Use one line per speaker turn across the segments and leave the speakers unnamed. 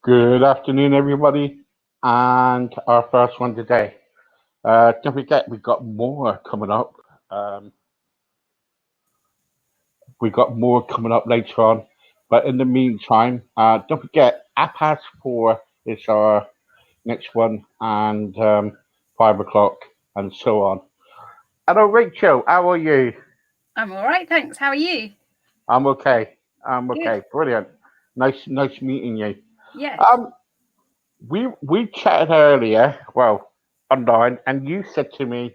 Good afternoon, everybody, and our first one today. Don't forget, we've got more coming up. We got more coming up later on, but in the meantime, don't forget, 4:30 is our next one, and 5 o'clock, and so on. Hello, Rachel. How are you?
I'm all right, thanks. How are you?
I'm okay. Brilliant. Nice meeting you.
Yes.
We chatted earlier, well, online, and you said to me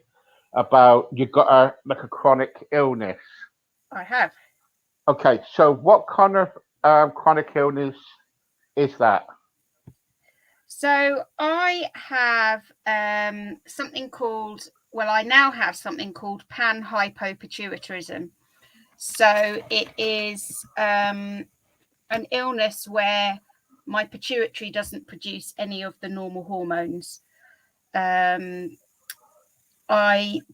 about you got a chronic illness.
I have.
Okay, so what kind of chronic illness is that?
So I have something called, I now have something called panhypopituitarism. So it is an illness where my pituitary doesn't produce any of the normal hormones. I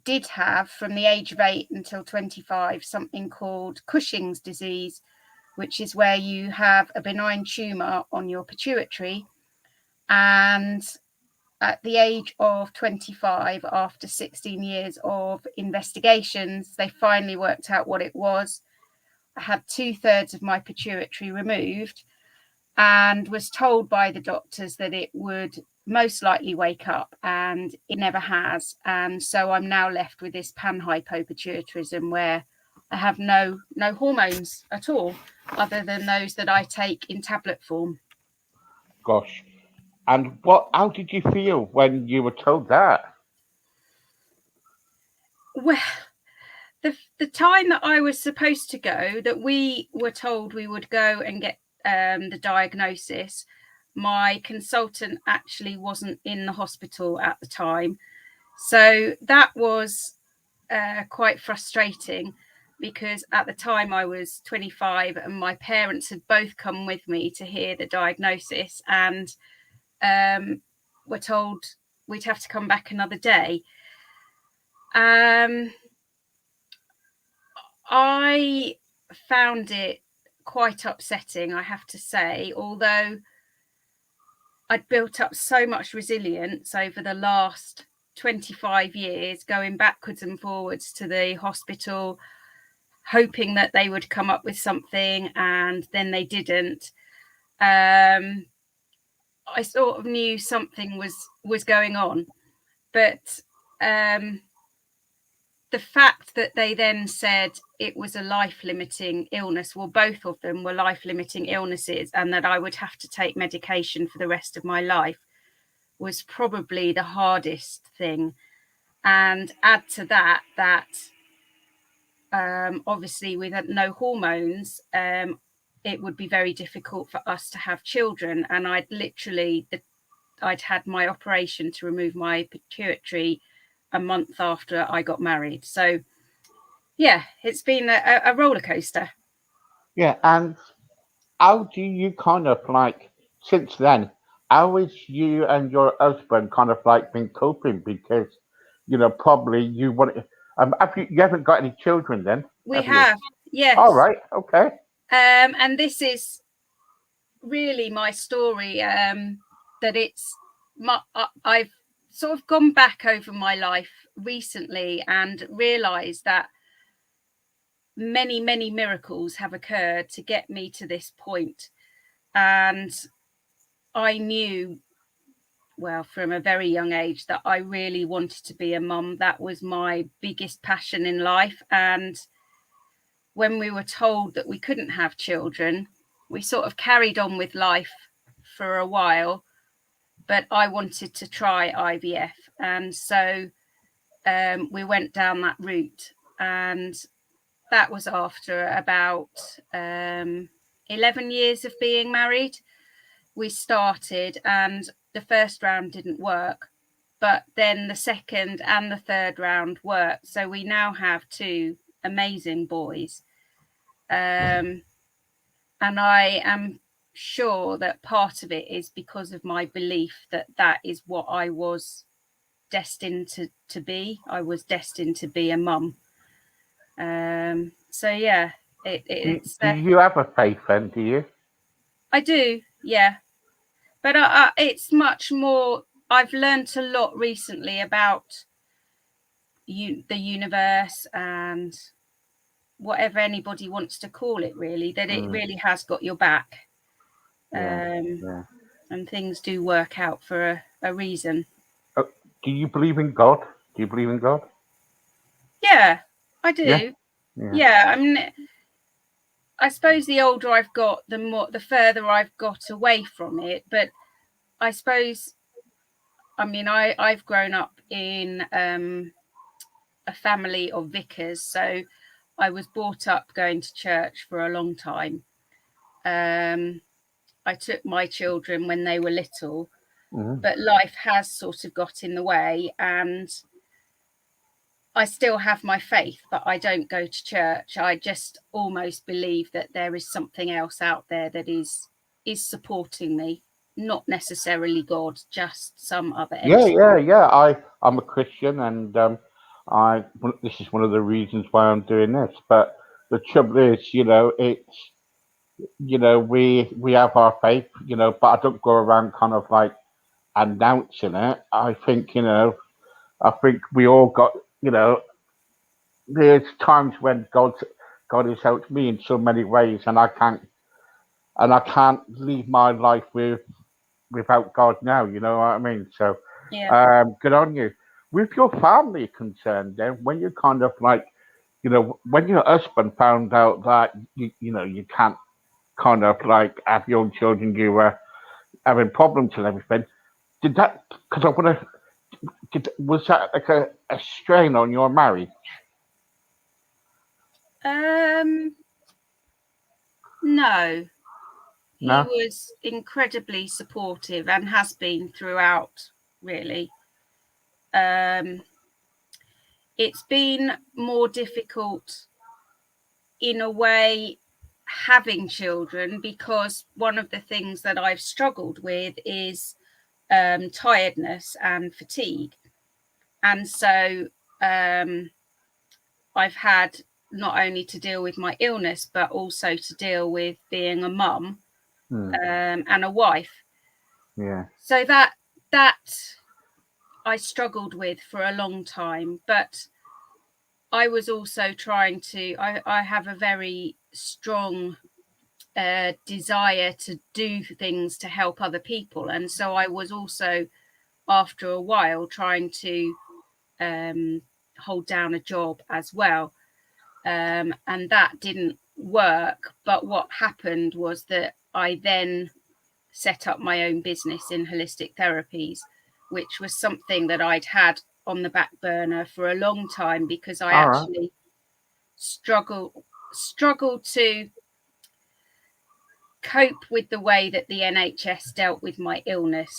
did have, from the age of 8 until 25, something called Cushing's disease, which is where you have a benign tumour on your pituitary. And at the age of 25, after 16 years of investigations, they finally worked out what it was. I had 2/3 of my pituitary removed and was told by the doctors that it would most likely wake up, and it never has. And so I'm now left with this panhypopituitarism where I have no hormones at all, other than those that I take in tablet form.
Gosh. And how did you feel when you were told that?
Well, the time that I was supposed to go, that we were told we would go and get the diagnosis, my consultant actually wasn't in the hospital at the time. So that was quite frustrating, because at the time I was 25 and my parents had both come with me to hear the diagnosis, and were told we'd have to come back another day. I found it quite upsetting, I have to say, although I'd built up so much resilience over the last 25 years, going backwards and forwards to the hospital, hoping that they would come up with something, and then they didn't. I sort of knew something was going on, but the fact that they then said it was a life-limiting illness, well, both of them were life-limiting illnesses, and that I would have to take medication for the rest of my life, was probably the hardest thing. And add to that obviously with no hormones, it would be very difficult for us to have children. And I'd had my operation to remove my pituitary a month after I got married. So yeah, it's been a roller coaster.
Yeah, and how do you kind of since then, how is you and your husband kind of been coping? Because, probably you want you haven't got any children then?
We have, yes.
All right, okay.
And this is really my story, that I've sort of gone back over my life recently and realized that many, many miracles have occurred to get me to this point. And I knew, well, from a very young age, that I really wanted to be a mum. That was my biggest passion in life. And when we were told that we couldn't have children, we sort of carried on with life for a while. But I wanted to try IVF. And so we went down that route. And that was after about 11 years of being married. We started, and the first round didn't work, but then the second and the third round worked. So we now have 2 amazing boys. And I am sure that part of it is because of my belief that that is what I was destined to be. I was destined to be a mum. So yeah, it's.
Do you have a faith then? Do you?
I do, yeah, but it's much more. I've learned a lot recently about the universe and whatever anybody wants to call it. Really, that it really has got your back. And things do work out for a reason.
Do you believe in God? Do you believe in God?
Yeah, I do. Yeah, I mean, I suppose the older I've got, the further I've got away from it. But I suppose, I mean, I've grown up in a family of vicars, so I was brought up going to church for a long time. I took my children when they were little, but life has sort of got in the way, and I still have my faith, but I don't go to church. I just almost believe that there is something else out there that is supporting me, not necessarily God, just some other entity.
Yeah. I'm a Christian, and this is one of the reasons why I'm doing this. But the trouble is, it's we have our faith, but I don't go around kind of like announcing it. I think we all got, there's times when God has helped me in so many ways, and I can't leave my life without God now. You know what I mean? So, good on you. With your family concerned, then, when you kind of like, when your husband found out that you can't kind of like have your own children, you were having problems and everything. Did that? Because I want to. Was that like a strain on your marriage?
No. He was incredibly supportive and has been throughout, really. It's been more difficult in a way having children, because one of the things that I've struggled with is tiredness and fatigue. And so I've had not only to deal with my illness, but also to deal with being a mum and a wife.
Yeah.
So that I struggled with for a long time, but I was also trying to, I have a very strong desire to do things to help other people. And so I was also, after a while, trying to hold down a job as well. And that didn't work. But what happened was that I then set up my own business in holistic therapies, which was something that I'd had on the back burner for a long time, because I actually struggled to cope with the way that the NHS dealt with my illness.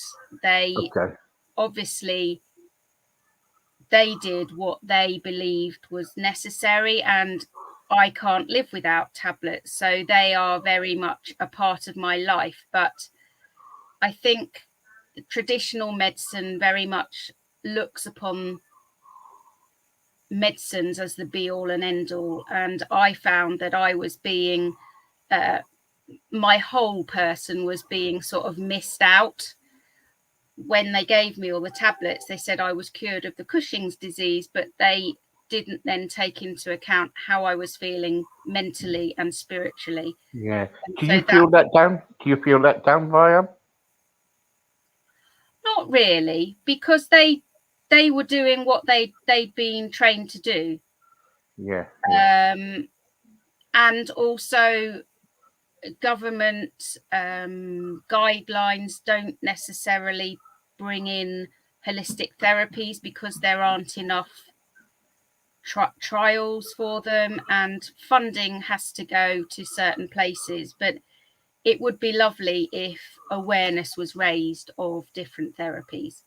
Obviously they did what they believed was necessary, and I can't live without tablets, so they are very much a part of my life. But I think traditional medicine very much looks upon medicines as the be all and end all, and I found that I was being my whole person was being sort of missed out when they gave me all the tablets, they said I was cured of the Cushing's disease, but they didn't then take into account how I was feeling mentally and spiritually.
Yeah.
And
Do
so
you feel let down? Do you feel let down by them?
Not really, because they were doing what they'd been trained to do.
Yeah.
And also government guidelines don't necessarily bring in holistic therapies because there aren't enough trials for them, and funding has to go to certain places. But it would be lovely if awareness was raised of different therapies.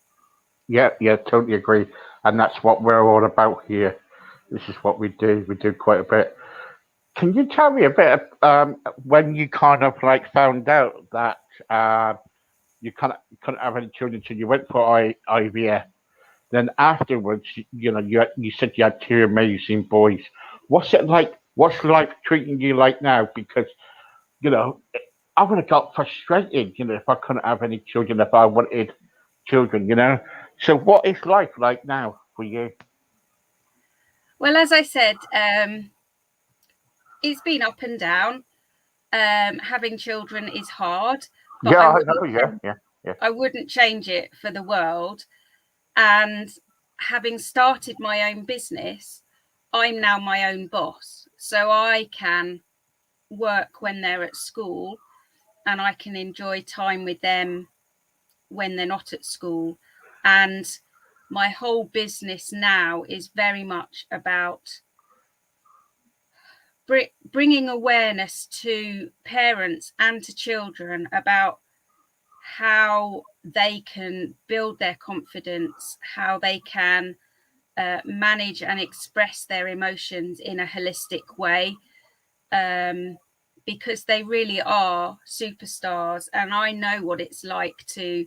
Yeah, totally agree. And that's what we're all about here. This is what we do. We do quite a bit. Can you tell me a bit when you kind of like found out that you couldn't have any children, so you went for IVF? Then afterwards, you said you had two amazing boys. What's it like? What's life treating you like now? Because you know, I would have got frustrated, if I couldn't have any children, if I wanted children. So what is life like now for you?
Well, as I said, it's been up and down. Having children is hard, but
Yeah, I know. Yeah.
I wouldn't change it for the world. And having started my own business, I'm now my own boss. So I can work when they're at school, and I can enjoy time with them when they're not at school. And my whole business now is very much about bringing awareness to parents and to children about how they can build their confidence, how they can manage and express their emotions in a holistic way, because they really are superstars. And I know what it's like to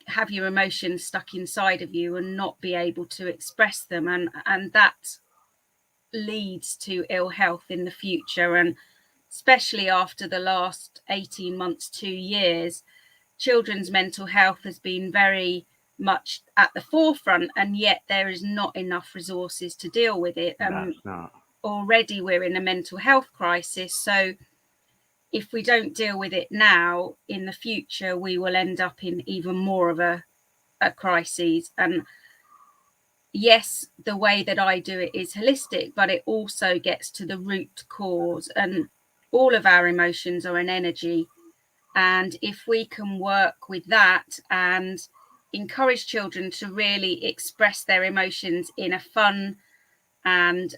have your emotions stuck inside of you and not be able to express them, and that leads to ill health in the future. And especially after the last 18 months, 2 years, children's mental health has been very much at the forefront, and yet there is not enough resources to deal with it.
That's not.
Already we're in a mental health crisis, so if we don't deal with it now, in the future we will end up in even more of a crisis. And yes, the way that I do it is holistic, but it also gets to the root cause, and all of our emotions are an energy. And if we can work with that and encourage children to really express their emotions in a fun and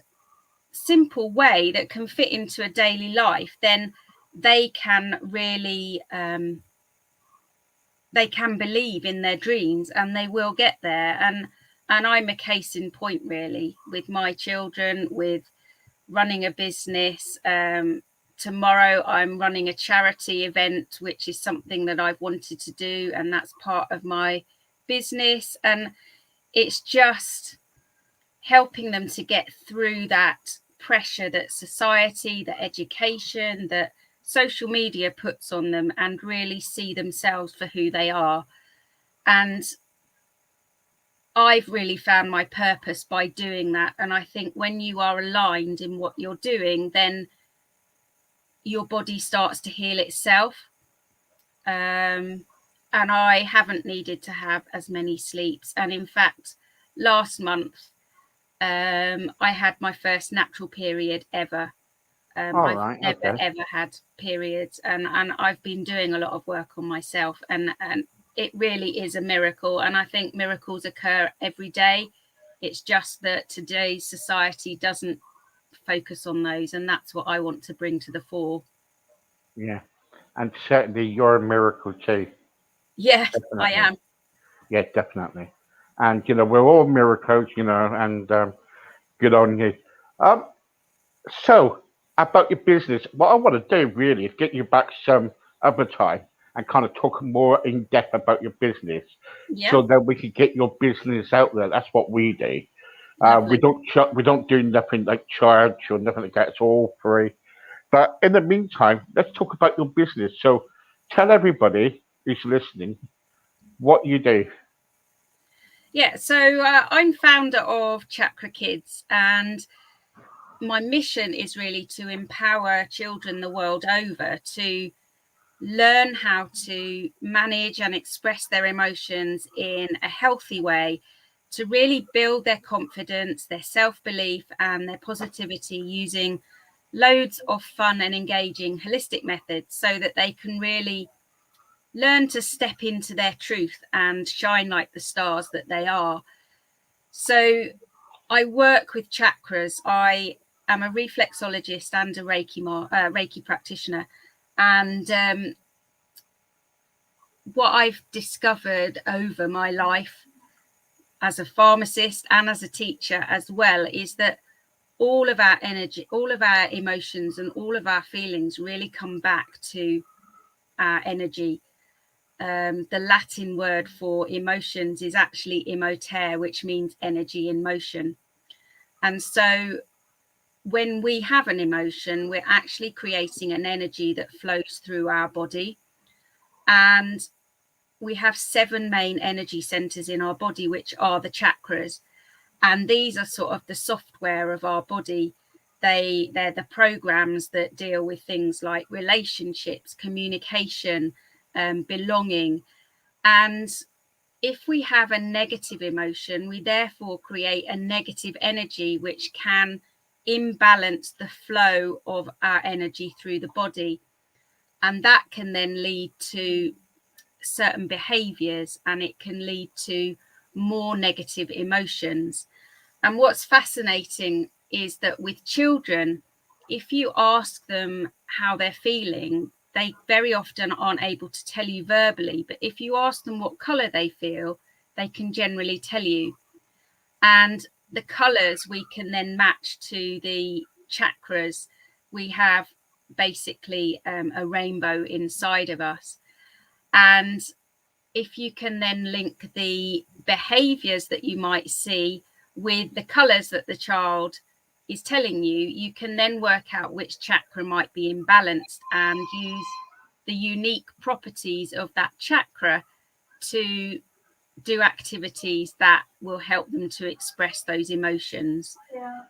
simple way that can fit into a daily life, then they can really they can believe in their dreams, and they will get there. And I'm a case in point, really, with my children, with running a business. Tomorrow I'm running a charity event, which is something that I've wanted to do, and that's part of my business. And it's just helping them to get through that pressure that society, that education, that social media puts on them, and really see themselves for who they are. And I've really found my purpose by doing that. And I think when you are aligned in what you're doing, then your body starts to heal itself. And I haven't needed to have as many sleeps. And in fact, last month, I had my first natural period ever. I've never ever had periods, and I've been doing a lot of work on myself, and it really is a miracle. And I think miracles occur every day. It's just that today's society doesn't focus on those, and that's what I want to bring to the fore.
Yeah, and certainly you're a miracle too.
Yeah,
Definitely.
I am.
Yeah, definitely. And we're all miracles, and good on you. Um, so about your business, what I want to do really is get you back some other time and kind of talk more in depth about your business,
Yeah,
so that we can get your business out there. That's what we do.
lovely.
We don't do nothing like charge or nothing like that. It's all free. But in the meantime, let's talk about your business. So tell everybody who's listening what you do.
Yeah, so I'm founder of Chakra Kids, and my mission is really to empower children the world over to learn how to manage and express their emotions in a healthy way, to really build their confidence, their self-belief, and their positivity using loads of fun and engaging holistic methods so that they can really learn to step into their truth and shine like the stars that they are. So I work with chakras. I am a reflexologist and a Reiki practitioner. And what I've discovered over my life as a pharmacist and as a teacher as well is that all of our energy, all of our emotions, and all of our feelings really come back to our energy. The Latin word for emotions is actually emotere, which means energy in motion. And so when we have an emotion, we're actually creating an energy that flows through our body. And we have 7 main energy centers in our body, which are the chakras. And these are sort of the software of our body. They're the programs that deal with things like relationships, communication, belonging. And if we have a negative emotion, we therefore create a negative energy, which can imbalance the flow of our energy through the body. And that can then lead to certain behaviors, and it can lead to more negative emotions. And what's fascinating is that with children, if you ask them how they're feeling, they very often aren't able to tell you verbally. But if you ask them what color they feel, they can generally tell you. And the colors we can then match to the chakras. We have basically a rainbow inside of us. And if you can then link the behaviors that you might see with the colors that the child is telling you, you can then work out which chakra might be imbalanced and use the unique properties of that chakra to do activities that will help them to express those emotions. Yeah.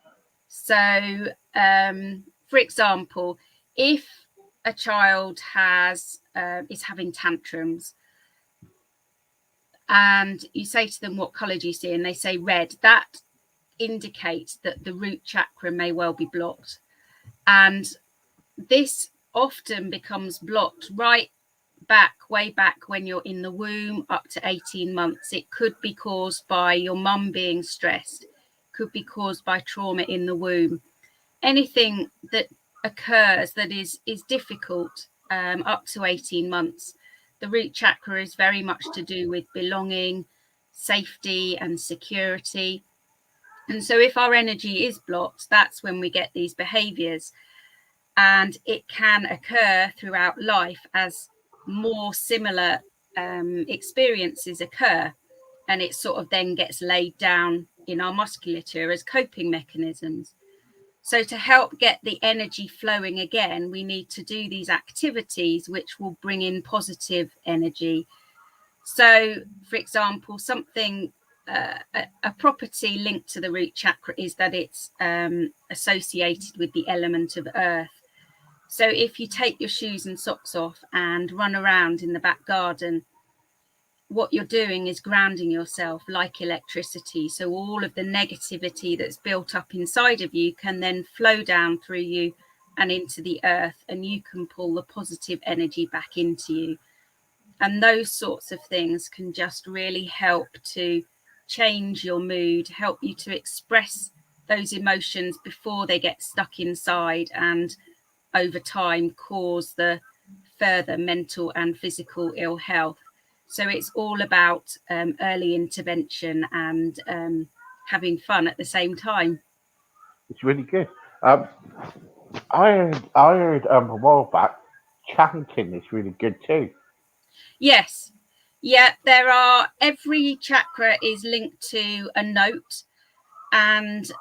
So, for example, if a child is having tantrums, and you say to them, what color do you see? And they say red. That indicates that the root chakra may well be blocked. And this often becomes blocked way back when you're in the womb, up to 18 months. It could be caused by your mum being stressed, could be caused by trauma in the womb. Anything that occurs that is difficult up to 18 months. The root chakra is very much to do with belonging, safety, and security. And so if our energy is blocked, that's when we get these behaviors. And it can occur throughout life as more similar experiences occur. And it sort of then gets laid down in our musculature as coping mechanisms. So to help get the energy flowing again, we need to do these activities which will bring in positive energy. So, for example, something, a property linked to the root chakra is that it's associated with the element of earth. So if you take your shoes and socks off and run around in the back garden, what you're doing is grounding yourself like electricity. So all of the negativity that's built up inside of you can then flow down through you and into the earth, and you can pull the positive energy back into you. And those sorts of things can just really help to change your mood, help you to express those emotions before they get stuck inside and over time cause the further mental and physical ill health. So it's all about early intervention and having fun at the same time.
It's really good. I heard a while back, chanting is really good too.
Yes. Yeah, every chakra is linked to a note and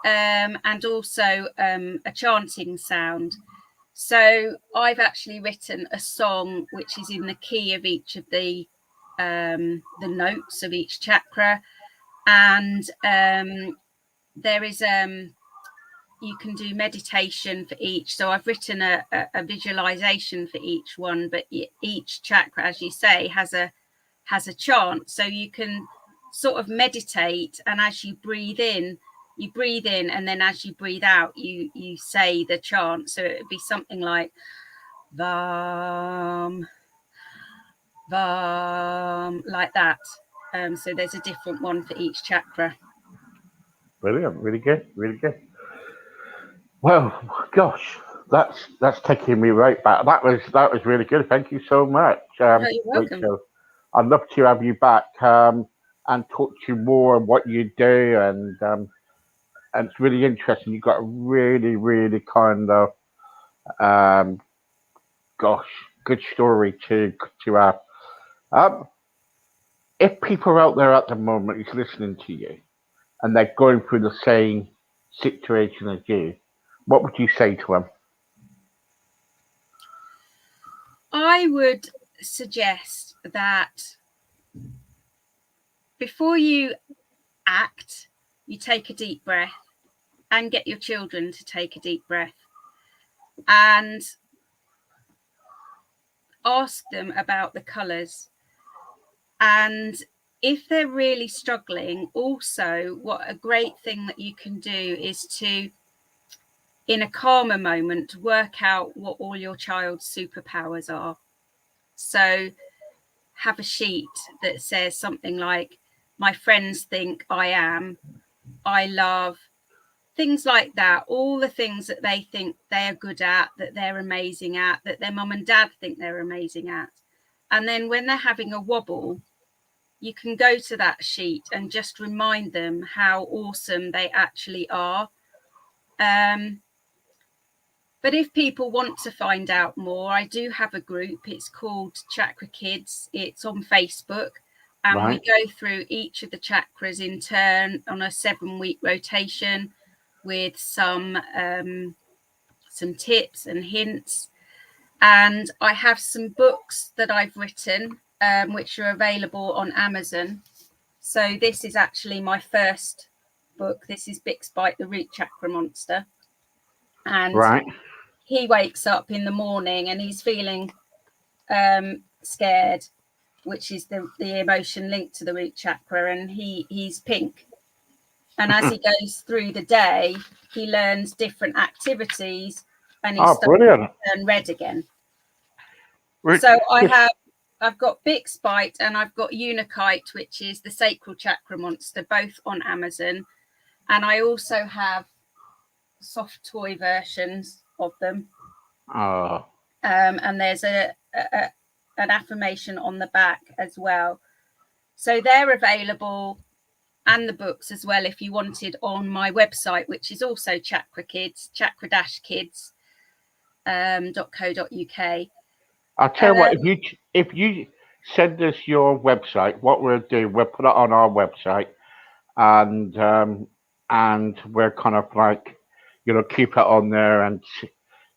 also a chanting sound. So I've actually written a song which is in the key of each of the the notes of each chakra, and there is you can do meditation for each. So I've written a visualization for each one, but each chakra, as you say, has a chant. So you can sort of meditate, and as you breathe in, and then as you breathe out, you say the chant. So it would be something like Vam, Vam, like that. So there's a different one for each chakra.
Brilliant, really good, really good. Well, gosh, that's taking me right back. That was really good. Thank you so much,
Oh, you're welcome.
Rachel. I'd love to have you back and talk to you more on what you do, and it's really interesting. You've got a really, really kind of good story to have. If people are out there at the moment who's listening to you and they're going through the same situation as you, what would you say to them?
I would suggest that before you act, you take a deep breath and get your children to take a deep breath and ask them about the colours. And if they're really struggling, also what a great thing that you can do is to, in a calmer moment, work out what all your child's superpowers are. So have a sheet that says something like, my friends think I am, I love, things like that. All the things that they think they're good at, that they're amazing at, that their mum and dad think they're amazing at. And then when they're having a wobble, you can go to that sheet and just remind them how awesome they actually are. But if people want to find out more, I do have a group. It's called Chakra Kids. It's on Facebook. And
Right.
we go through each of the chakras in turn on a 7-week rotation with some tips and hints. And I have some books that I've written, which are available on Amazon. So this is actually my first book. This is Bix Bite, the Root Chakra Monster. And
right.
he wakes up in the morning and he's feeling scared, which is the emotion linked to the root chakra, and he's pink. And as he goes through the day, he learns different activities and he starts to turn red again. So I've got Bix Bite and I've got Unikite, which is the sacral chakra monster, both on Amazon. And I also have soft toy versions of them. And there's an affirmation on the back as well. So they're available, and the books as well, if you wanted, on my website, which is also Chakra Kids, chakra-kids.co.uk.
I'll tell you what, if you send us your website, what we'll do, we'll put it on our website, and we're kind of like, keep it on there, and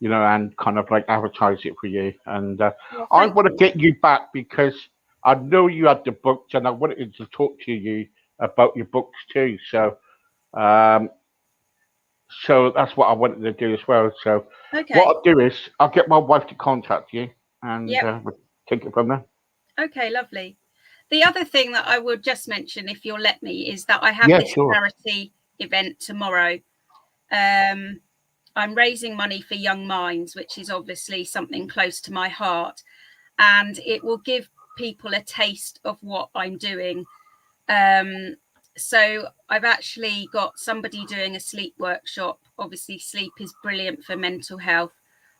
and kind of like advertise it for you. And I want to get you back because I know you had the books, and I wanted to talk to you about your books too. So that's what I wanted to do as well. So what I'll do is I'll get my wife to contact you, and we'll take it from there.
Okay, lovely. The other thing that I would just mention, if you'll let me, is that I have this charity event tomorrow. I'm raising money for Young Minds, which is obviously something close to my heart, and it will give people a taste of what I'm doing. So I've actually got somebody doing a sleep workshop. Obviously, sleep is brilliant for mental health.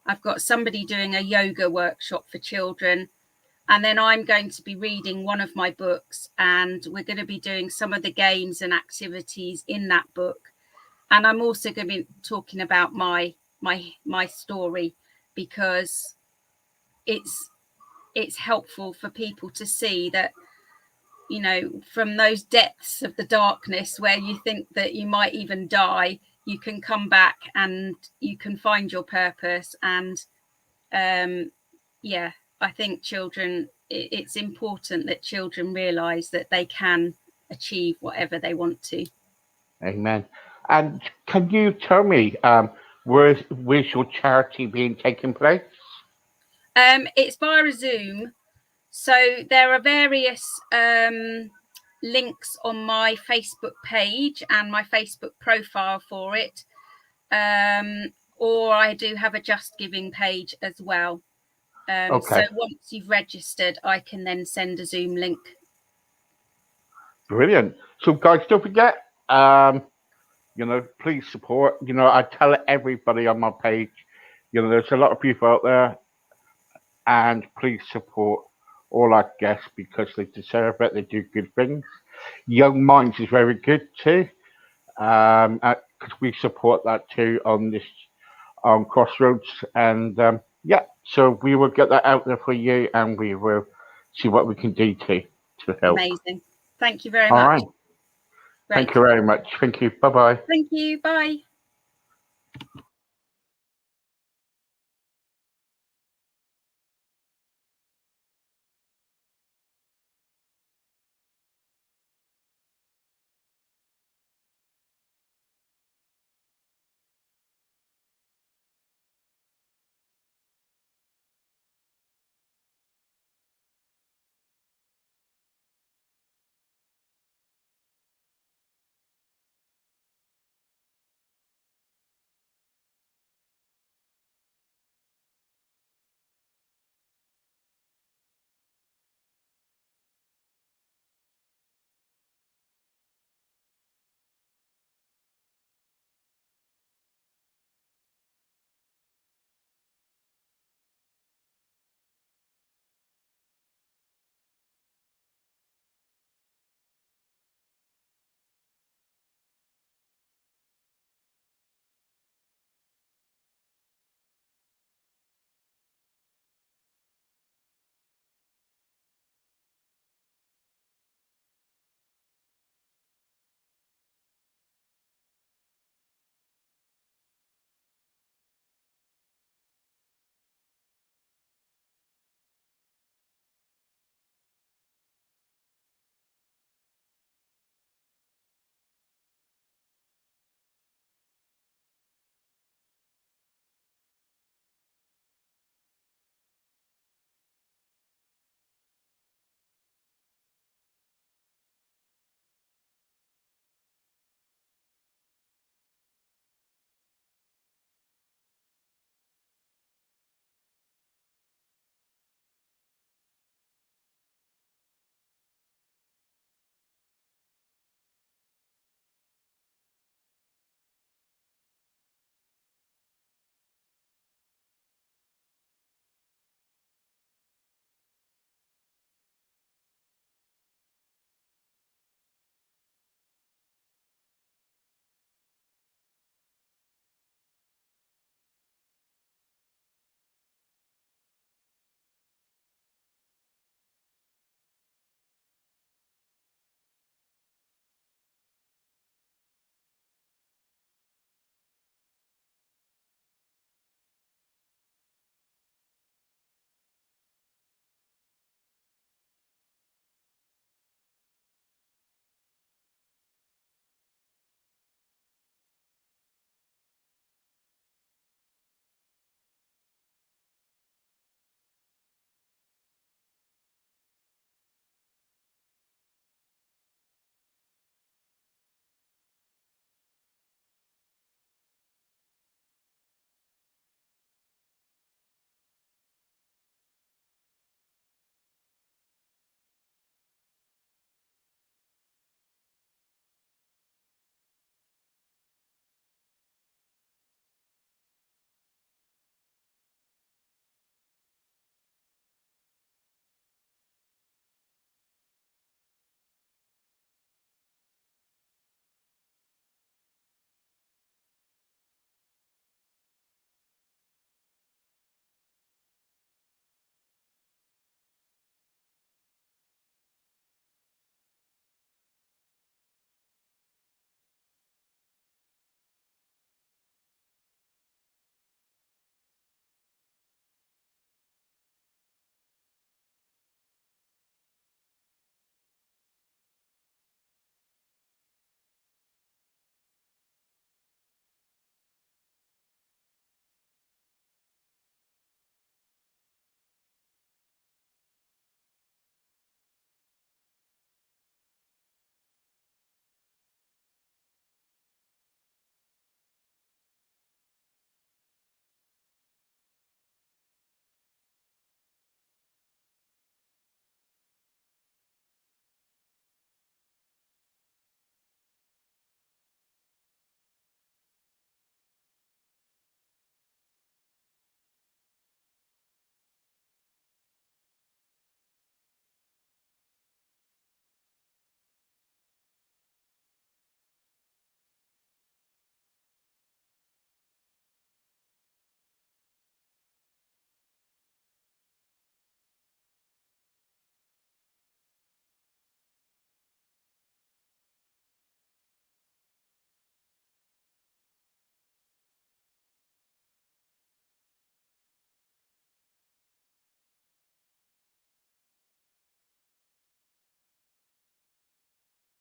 I've got somebody doing a yoga workshop for children. And then I'm going to be reading one of my books, and we're going to be doing some of the games and activities in that book. And I'm also going to be talking about my story, because it's helpful for people to see that, from those depths of the darkness where you think that you might even die, you can come back and you can find your purpose. And I think it's important that children realise that they can achieve whatever they want to.
Amen. And can you tell me, where's your charity being taken place?
It's via Zoom. So there are various links on my Facebook page and my Facebook profile for it. Or I do have a Just Giving page as well.
Okay.
So once you've registered, I can then send a Zoom link.
Brilliant. So guys, don't forget, please support. I tell everybody on my page, there's a lot of people out there, and please support all our guests because they deserve it. They do good things. Young Minds is very good too, because we support that too on Crossroads. And so we will get that out there for you, and we will see what we can do to help.
Amazing. Thank you very
All
much.
right. Great. Thank you very much. Thank you. Bye-bye.
Thank you. Bye.